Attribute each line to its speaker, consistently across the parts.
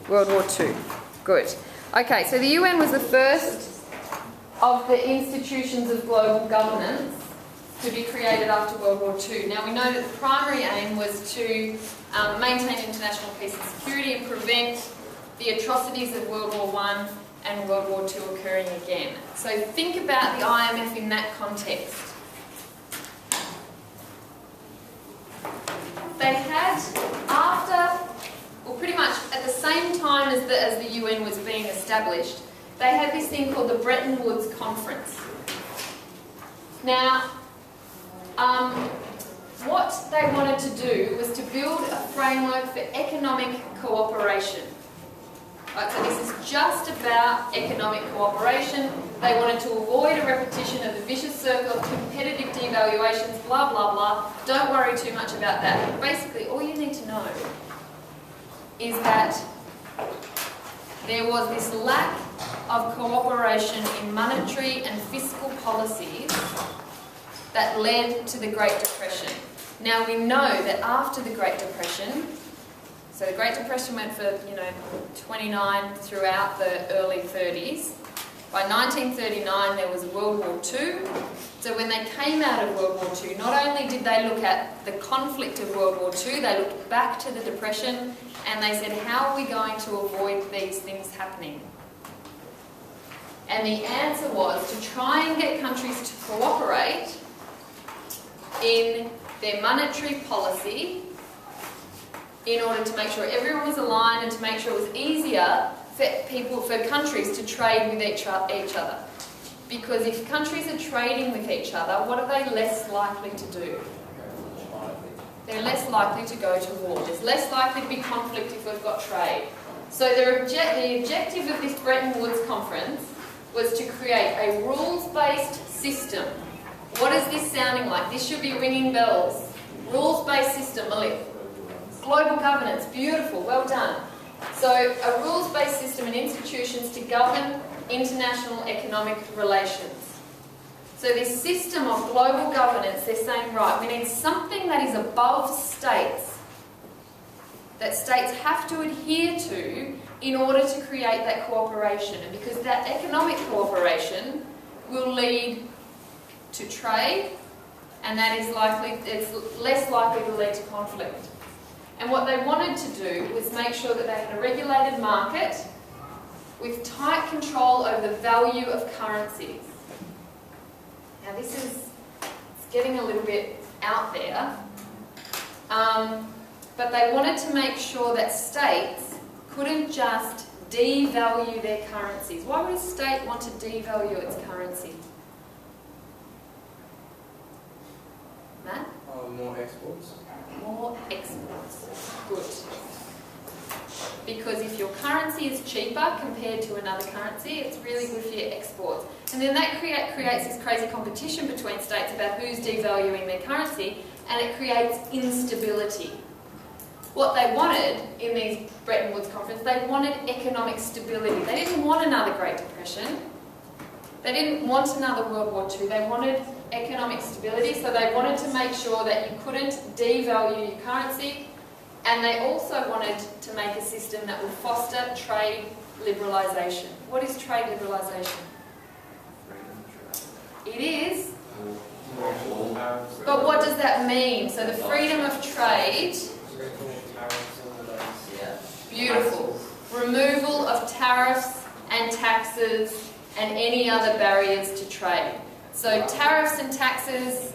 Speaker 1: World War II. Good. Okay, so the UN was the first of the institutions of global governance to be created after World War II. Now we know that the primary aim was to maintain international peace and security and prevent the atrocities of World War I and World War II occurring again. So think about the IMF in that context. They had, pretty much at the same time as the UN was being established, they had this thing called the Bretton Woods Conference. Now, what they wanted to do was to build a framework for economic cooperation. Right, so this is just about economic cooperation. They wanted to avoid a repetition of the vicious circle of competitive devaluations, blah, blah, blah. Don't worry too much about that. But basically, all you need to know is that there was this lack of cooperation in monetary and fiscal policies that led to the Great Depression. Now we know that after the Great Depression, so the Great Depression went for, 29 throughout the early 30s. By 1939 there was World War II. So when they came out of World War II, not only did they look at the conflict of World War II, they looked back to the Depression and they said, how are we going to avoid these things happening? And the answer was to try and get countries to cooperate in their monetary policy in order to make sure everyone was aligned and to make sure it was easier for countries to trade with each other. Because if countries are trading with each other, what are they less likely to do? They're less likely to go to war. There's less likely to be conflict if we've got trade. So the objective of this Bretton Woods Conference was to create a rules-based system. What is this sounding like? This should be ringing bells. Rules-based system, Malik. Global governance, beautiful, well done. So a rules-based system and institutions to govern international economic relations. So this system of global governance, they're saying, right, we need something that is above states, that states have to adhere to in order to create that cooperation. And because that economic cooperation will lead to trade, and that is it's less likely to lead to conflict. And what they wanted to do was make sure that they had a regulated market with tight control over the value of currencies. Now it's getting a little bit out there, but they wanted to make sure that states couldn't just devalue their currencies. Why would a state want to devalue its currency? Matt?
Speaker 2: More exports.
Speaker 1: More exports. Good. Because if your currency is cheaper compared to another currency, it's really good for your exports. And then that creates this crazy competition between states about who's devaluing their currency, and it creates instability. What they wanted in these Bretton Woods Conference, they wanted economic stability. They didn't want another Great Depression. They didn't want another World War II. They wanted economic stability, so they wanted to make sure that you couldn't devalue your currency, and they also wanted to make a system that would foster trade liberalisation. What is trade liberalisation? It is. But what does that mean? So the freedom of trade. Beautiful. Removal of tariffs and taxes and any other barriers to trade. So tariffs and taxes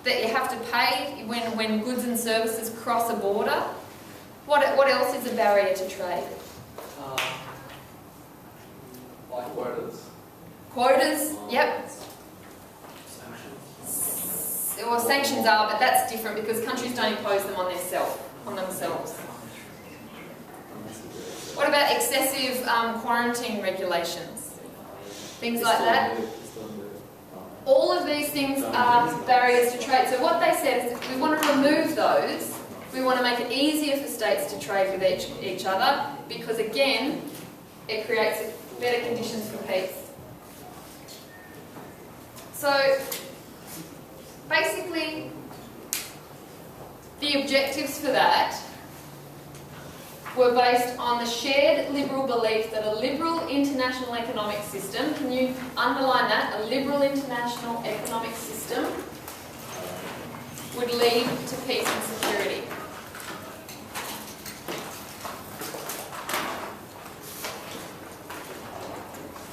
Speaker 1: that you have to pay when goods and services cross a border. What else is a barrier to trade?
Speaker 2: Like quotas.
Speaker 1: Quotas, yep. Well, sanctions are, but that's different because countries don't impose them on themselves. What about excessive quarantine regulations? Things like that? All of these things are barriers to trade. So what they said is we want to remove those. We want to make it easier for states to trade with each other because, again, it creates better conditions for peace. So basically, the objectives for that were based on the shared liberal belief that a liberal international economic system, can you underline that, a liberal international economic system would lead to peace and security.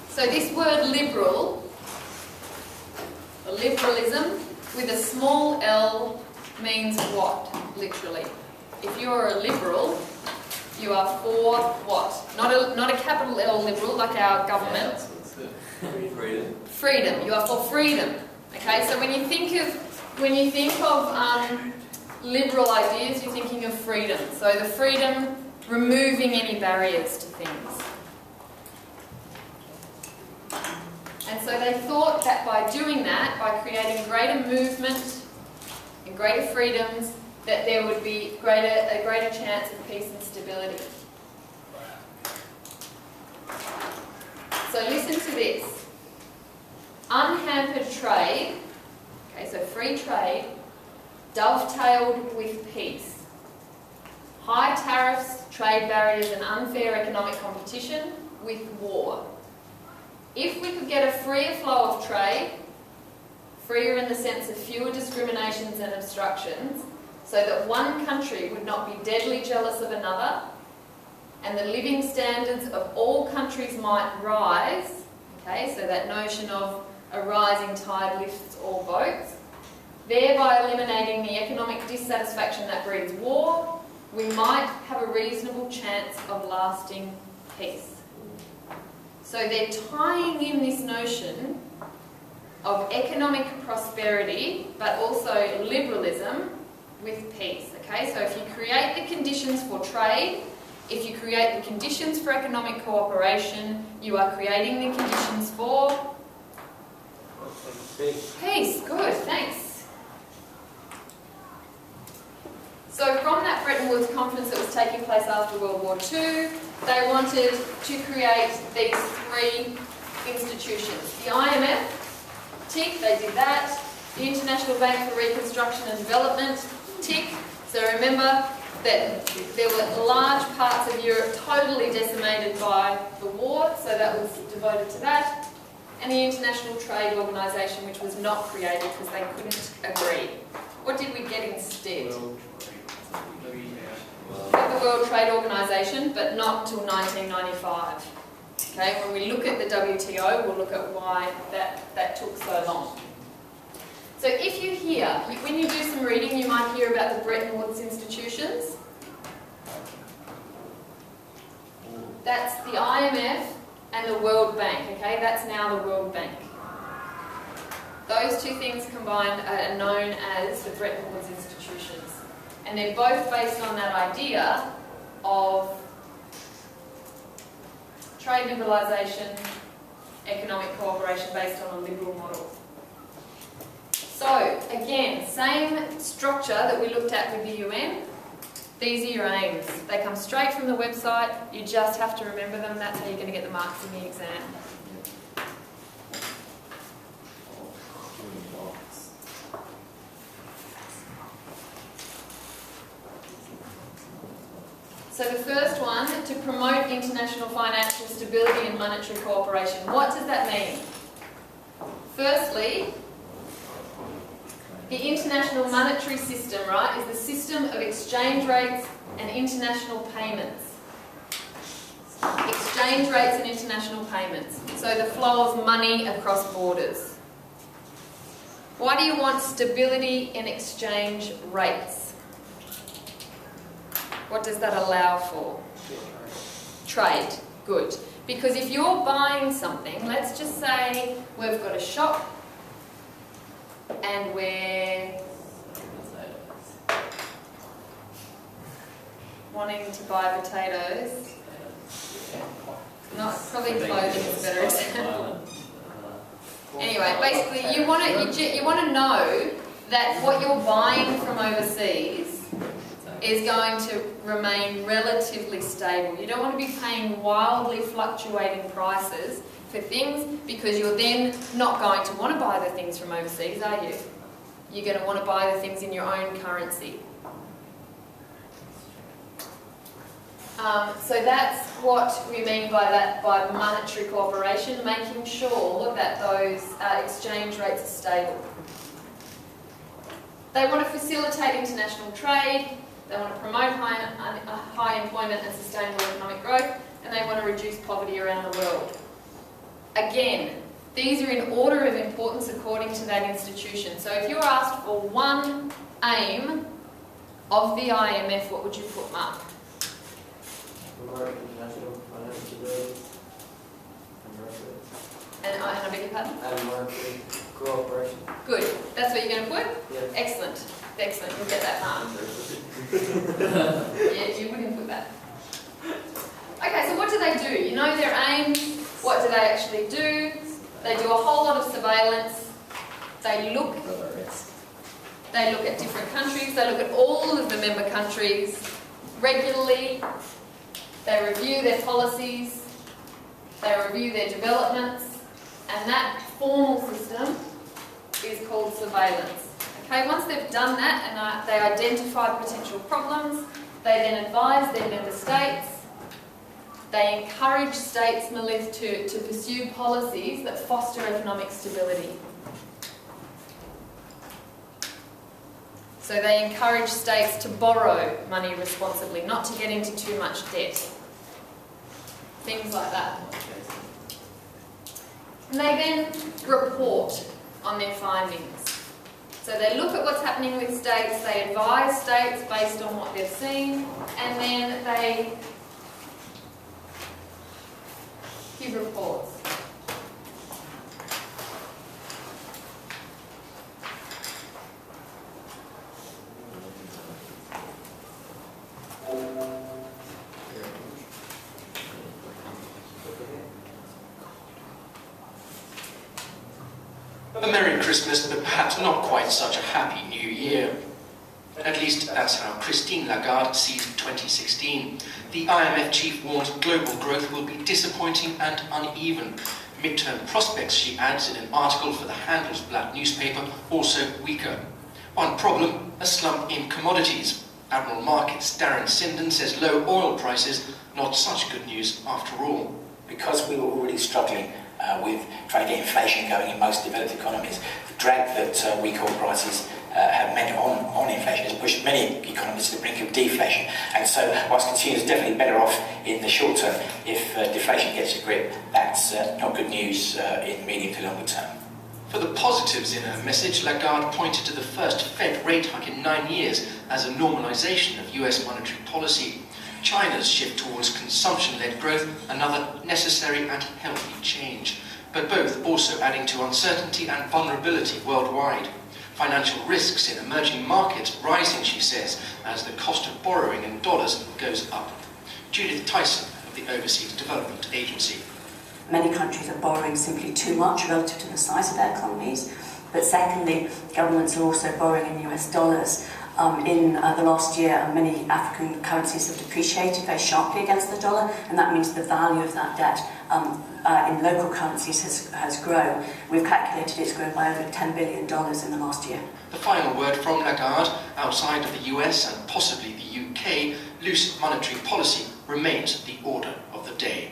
Speaker 1: So this word liberal, or liberalism, with a small l means what, literally? If you're a liberal, you are for what? Not a capital L liberal like our government.
Speaker 2: Freedom.
Speaker 1: Freedom. You are for freedom. Okay, so when you think of liberal ideas, you're thinking of freedom. So the freedom, removing any barriers to things. And so they thought that by doing that, by creating greater movement and greater freedoms, that there would be a greater chance of peace and stability. So listen to this. Unhampered trade, okay, so free trade, dovetailed with peace. High tariffs, trade barriers and unfair economic competition with war. If we could get a freer flow of trade, freer in the sense of fewer discriminations and obstructions, so that one country would not be deadly jealous of another, and the living standards of all countries might rise, okay, so that notion of a rising tide lifts all boats, thereby eliminating the economic dissatisfaction that breeds war, we might have a reasonable chance of lasting peace. So they're tying in this notion of economic prosperity, but also liberalism with peace, okay? So if you create the conditions for trade, if you create the conditions for economic cooperation, you are creating the conditions for peace. Good, thanks. So from that Bretton Woods conference that was taking place after World War II, they wanted to create these three institutions. The IMF, tick, they did that. The International Bank for Reconstruction and Development, tick. So remember that there were large parts of Europe totally decimated by the war, so that was devoted to that. And the International Trade Organisation, which was not created because they couldn't agree. What did we get instead? The World Trade Organisation, but not till 1995. Okay, when we look at the WTO, we'll look at why that took so long. So if you hear, when you do some reading, you might hear about the Bretton Woods institutions. That's the IMF and the World Bank, okay? That's now the World Bank. Those two things combined are known as the Bretton Woods institutions. And they're both based on that idea of trade liberalisation, economic cooperation based on a liberal model. So, again, same structure that we looked at with the UN. These are your aims. They come straight from the website. You just have to remember them. That's how you're going to get the marks in the exam. So the first one, to promote international financial stability and monetary cooperation. What does that mean? Firstly, the international monetary system, right, is the system of exchange rates and international payments. Exchange rates and international payments. So the flow of money across borders. Why do you want stability in exchange rates? What does that allow for? Trade. Good. Because if you're buying something, let's just say we've got a shop and we're wanting to buy potatoes. Not probably clothing is a better example. Anyway, basically you want to know that what you're buying from overseas is going to remain relatively stable. You don't want to be paying wildly fluctuating prices for things, because you're then not going to want to buy the things from overseas, are you? You're going to want to buy the things in your own currency. So that's what we mean by that, by monetary cooperation, making sure that those exchange rates are stable. They want to facilitate international trade, they want to promote high employment and sustainable economic growth, and they want to reduce poverty around the world. Again, these are in order of importance according to that institution. So if you were asked for one aim of the IMF, what would you put, Mark?
Speaker 2: Promote international financial stability
Speaker 1: And I beg your pardon?
Speaker 2: and monetary cooperation.
Speaker 1: Good. That's what you're going to put?
Speaker 2: Yes.
Speaker 1: Excellent. Excellent. You'll get that mark. Yeah, you wouldn't put that. Okay, so what do they do? You know their aims. What do they actually do? They do a whole lot of surveillance. They look at different countries. They look at all of the member countries regularly. They review their policies. They review their developments. And that formal system is called surveillance. Okay, once they've done that and they identify potential problems, they then advise their member states. They encourage states, Melith, to pursue policies that foster economic stability. So they encourage states to borrow money responsibly, not to get into too much debt. Things like that. And they then report on their findings. So they look at what's happening with states, they advise states based on what they've seen, and then they give reports.
Speaker 3: A Merry Christmas, but perhaps not quite such a Happy New Year. At least that's how Christine Lagarde sees 2016. The IMF chief warns global growth will be disappointing and uneven. Midterm prospects, she adds in an article for the Handelsblatt newspaper, also weaker. One problem, a slump in commodities. Admiral Markets' Darren Sinden says low oil prices, not such good news after all.
Speaker 4: Because we were already struggling with trying to get inflation going in most developed economies, the drag that weak oil prices have meant on inflation has pushed many economies to the brink of deflation. And so, whilst consumers are definitely better off in the short term, if deflation gets a grip, that's not good news in the medium to longer term.
Speaker 3: For the positives in her message, Lagarde pointed to the first Fed rate hike in 9 years as a normalisation of US monetary policy. China's shift towards consumption-led growth, another necessary and healthy change, but both also adding to uncertainty and vulnerability worldwide. Financial risks in emerging markets rising, she says, as the cost of borrowing in dollars goes up. Judith Tyson of the Overseas Development Agency.
Speaker 5: Many countries are borrowing simply too much relative to the size of their economies, but secondly, governments are also borrowing in US dollars. In the last year, many African currencies have depreciated very sharply against the dollar, and that means the value of that debt in local currencies has grown. We've calculated it's grown by over $10 billion in the last year.
Speaker 3: The final word from Lagarde, outside of the US and possibly the UK, loose monetary policy remains the order of the day.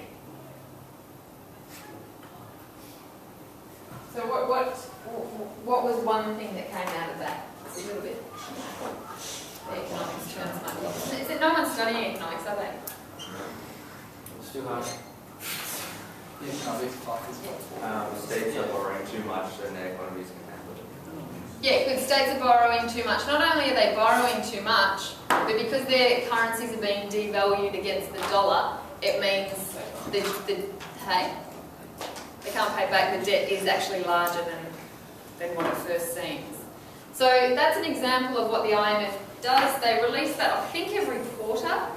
Speaker 1: So what was one thing that came out of that? It's a little bit, the economics terms might be. Is it no one's studying economics, are they?
Speaker 2: It's too hard.
Speaker 6: The economics classes.
Speaker 7: States are borrowing too much and their economies can handle it.
Speaker 1: Yeah, because states are borrowing too much. Not only are they borrowing too much, but because their currencies are being devalued against the dollar, it means they can't pay back. The debt is actually larger than what it first seems. So that's an example of what the IMF does. They release that, I think, every quarter.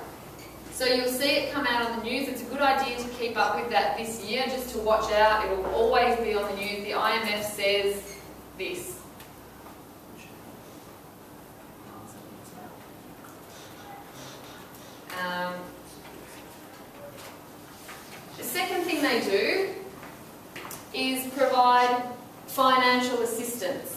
Speaker 1: So you'll see it come out on the news. It's a good idea to keep up with that this year, just to watch out. It will always be on the news. The IMF says this. The second thing they do is provide financial assistance.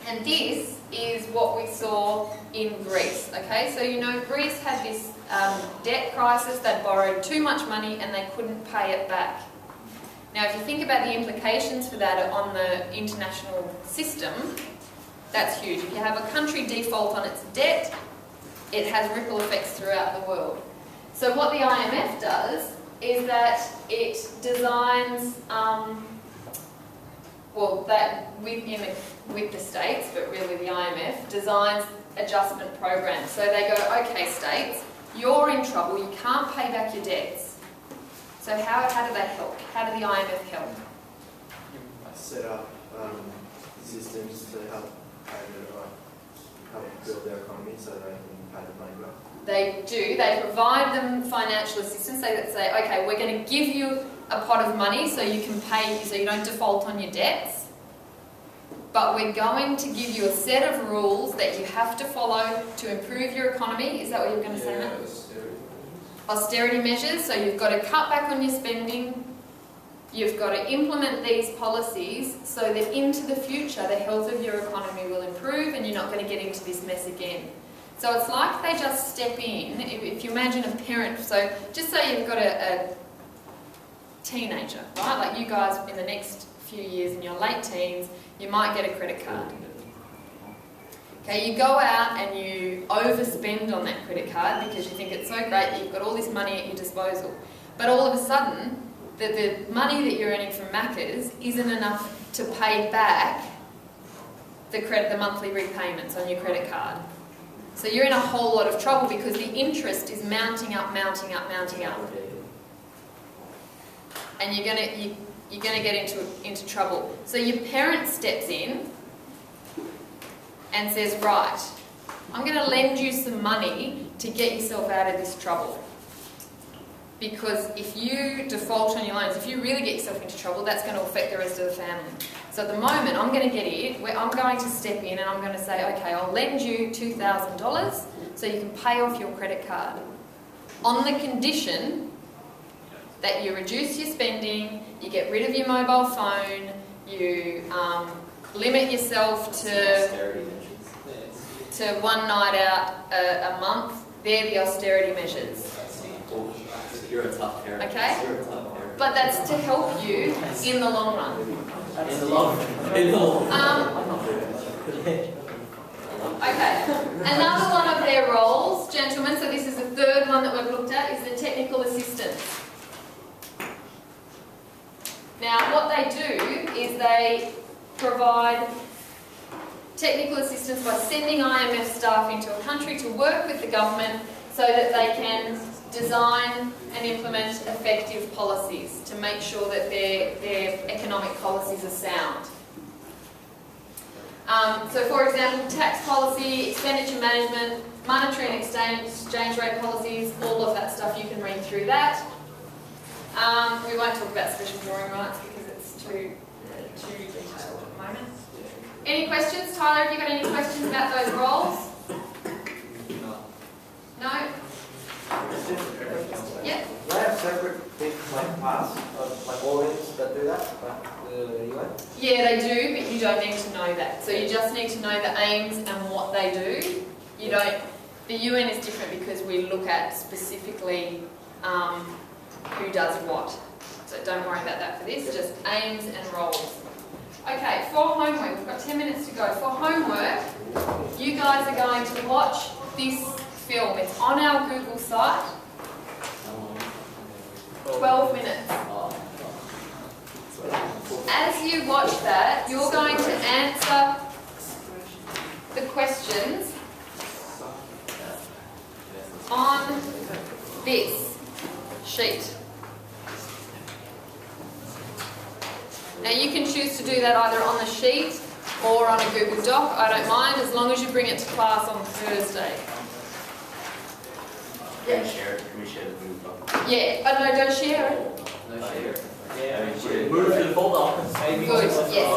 Speaker 1: And this is what we saw in Greece. Okay, so you know Greece had this debt crisis. They'd borrowed too much money and they couldn't pay it back. Now, if you think about the implications for that on the international system, that's huge. If you have a country default on its debt, it has ripple effects throughout the world. So what the IMF does is that it designs, with the states, but really the IMF, designs adjustment programs. So they go, okay, states, you're in trouble, you can't pay back your debts. So how do they help? How do the IMF help?
Speaker 7: Set up systems to help build their economy so they can pay the money back.
Speaker 1: They do. They provide them financial assistance. They say, okay, we're going to give you a pot of money so you can pay, so you don't default on your debts. But we're going to give you a set of rules that you have to follow to improve your economy. Is that what you were going to say, Matt? Austerity measures. So you've got to cut back on your spending. You've got to implement these policies so that into the future the health of your economy will improve and you're not going to get into this mess again. So it's like they just step in. If you imagine a parent, so just say you've got a teenager, right? Like you guys in the next few years in your late teens, you might get a credit card. Okay, you go out and you overspend on that credit card because you think it's so great that you've got all this money at your disposal. But all of a sudden, the money that you're earning from Macca's isn't enough to pay back the monthly repayments on your credit card. So you're in a whole lot of trouble because the interest is mounting up, mounting up, mounting up. And you're gonna get into trouble. So your parent steps in and says, right, I'm going to lend you some money to get yourself out of this trouble. Because if you default on your loans, if you really get yourself into trouble, that's going to affect the rest of the family. So at the moment, I'm going to get in, where I'm going to step in and I'm going to say, okay, I'll lend you $2,000 so you can pay off your credit card. On the condition that you reduce your spending, you get rid of your mobile phone, you limit yourself to one night out a month. They're the austerity measures.
Speaker 7: You're a tough parent.
Speaker 1: Okay?
Speaker 7: You're a tough parent.
Speaker 1: But that's to help you in the long run.
Speaker 7: In the long run. In the long run.
Speaker 1: Okay. Another one of their roles, gentlemen, so this is the third one that we've looked at, is the technical assistance. Now, what they do is they provide technical assistance by sending IMF staff into a country to work with the government so that they can design and implement effective policies to make sure that their economic policies are sound. So for example, tax policy, expenditure management, monetary and exchange rate policies, all of that stuff, you can read through that. We won't talk about special drawing rights because it's too detailed at the moment. Any questions? Tyler, have you got any questions about those roles? No? Yeah?
Speaker 2: Do they have separate things like parts of like organs that do that, like the UN?
Speaker 1: Yeah, they do, but you don't need to know that. So you just need to know the aims and what they do. You don't. The UN is different because we look at specifically who does what. So don't worry about that for this. Just aims and roles. Okay, for homework, we've got 10 minutes to go. For homework, you guys are going to watch this film. It's on our Google site. 12 minutes. As you watch that, you're going to answer the questions on this sheet. Now you can choose to do that either on the sheet or on a Google Doc. I don't mind, as long as you bring it to class on Thursday.
Speaker 7: Can we share it? Can we share the Google Doc?
Speaker 1: Yeah, but no, don't share it.
Speaker 7: No share.
Speaker 2: Yeah,
Speaker 7: Move to the folder.
Speaker 1: Good, yes.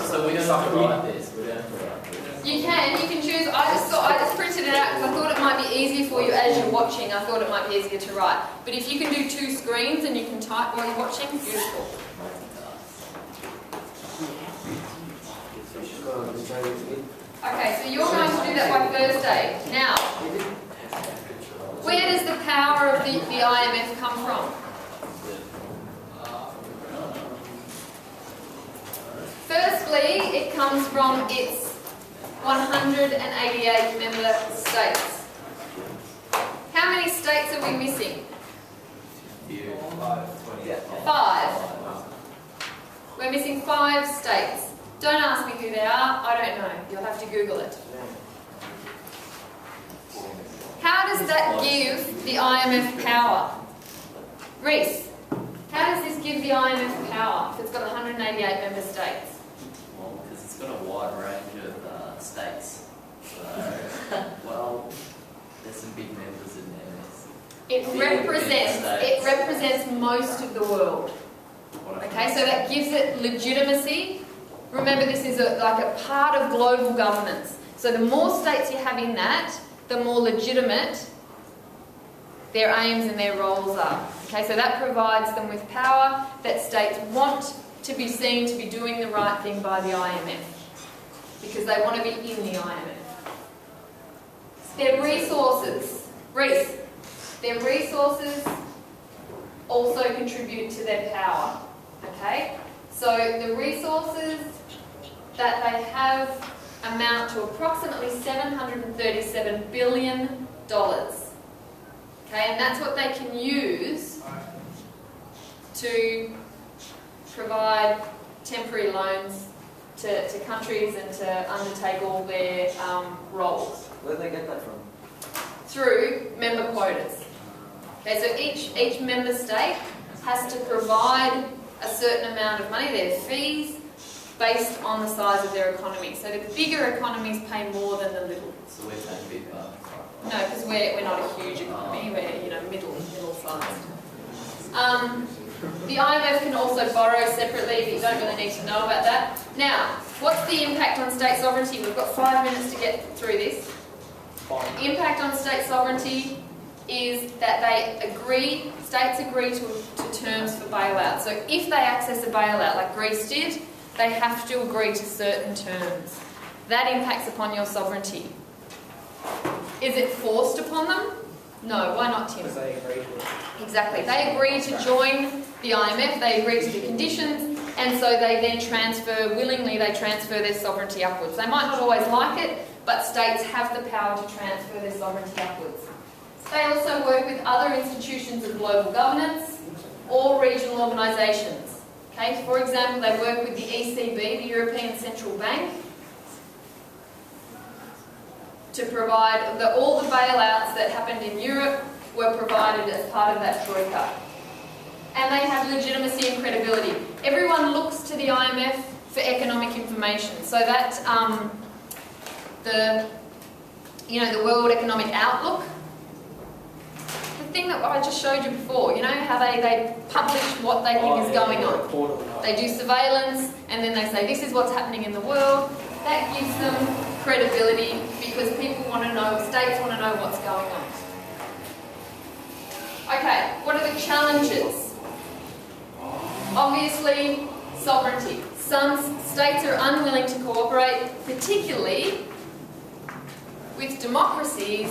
Speaker 7: So we don't have to write this. We don't have to write this.
Speaker 1: You can choose. I just printed it out because I thought it might be easier for you as you're watching. I thought it might be easier to write. But if you can do 2 screens and you can type while you're watching, beautiful.
Speaker 2: So this guy is it.
Speaker 1: Okay, so you're going to do that by Thursday. Now, where does the power of the IMF come from? Firstly, it comes from its 188 member states. How many states are we missing? 5. We're missing 5 states. Don't ask me who they are, I don't know. You'll have to Google it. How does that give the IMF power? Reese, how does this give the IMF power if it's got 188 member states?
Speaker 8: Well, because it's got a wide range of states. So, well, there's some big members in there.
Speaker 1: It represents most of the world. Okay, so that gives it legitimacy. Remember, this is like a part of global governance. So the more states you have in that, the more legitimate their aims and their roles are. Okay, so that provides them with power that states want to be seen to be doing the right thing by the IMF because they want to be in the IMF. Their resources, Reese, their resources also contribute to their power. Okay, so the resources that they have amount to approximately $737 billion. Okay, and that's what they can use to provide temporary loans to countries and to undertake all their roles.
Speaker 2: Where do they get that from?
Speaker 1: Through member quotas. Okay, so each member state has to provide a certain amount of money, their fees, based on the size of their economy. So the bigger economies pay more than the little.
Speaker 8: So we're paying a big part.
Speaker 1: No, because we're not a huge economy, we're middle sized. The IMF can also borrow separately, but you don't really need to know about that. Now, what's the impact on state sovereignty? We've got 5 minutes to get through this. The impact on state sovereignty is that states agree to terms for bailout. So if they access a bailout, like Greece did, they have to agree to certain terms. That impacts upon your sovereignty. Is it forced upon them? No, why not, Tim?
Speaker 2: Because they agree to it.
Speaker 1: Exactly. They agree to join the IMF, they agree to the conditions, and so they then willingly transfer their sovereignty upwards. They might not always like it, but states have the power to transfer their sovereignty upwards. They also work with other institutions of global governance or regional organisations. Okay, for example, they work with the ECB, the European Central Bank, to provide all the bailouts that happened in Europe were provided as part of that troika. And they have legitimacy and credibility. Everyone looks to the IMF for economic information. So that the World Economic Outlook, the thing that I just showed you before, you know how they publish what they think is going on. They do surveillance and then they say this is what's happening in the world. That gives them credibility because people want to know, states want to know what's going on. Okay, what are the challenges? Obviously, sovereignty. Some states are unwilling to cooperate, particularly with democracies,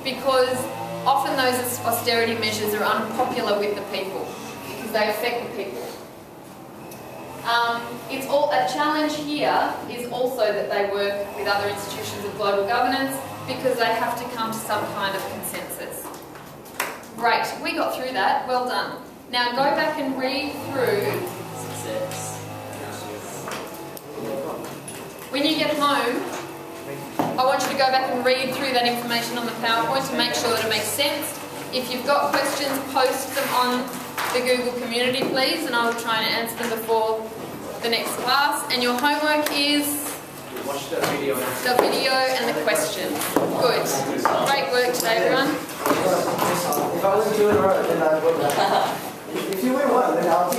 Speaker 1: because often those austerity measures are unpopular with the people because they affect the people. A challenge here is also that they work with other institutions of global governance because they have to come to some kind of consensus. Great, we got through that, well done. Now go back and read through.
Speaker 8: Success.
Speaker 1: When you get home, I want you to go back and read through that information on the PowerPoint to make sure that it makes sense. If you've got questions, post them on the Google community, please, and I will try and answer them before the next class. And your homework is
Speaker 2: Watch the video.
Speaker 1: the video and the questions. Good. Great work today, everyone.
Speaker 2: If I was to do it right, then I would. If you win one, then I'll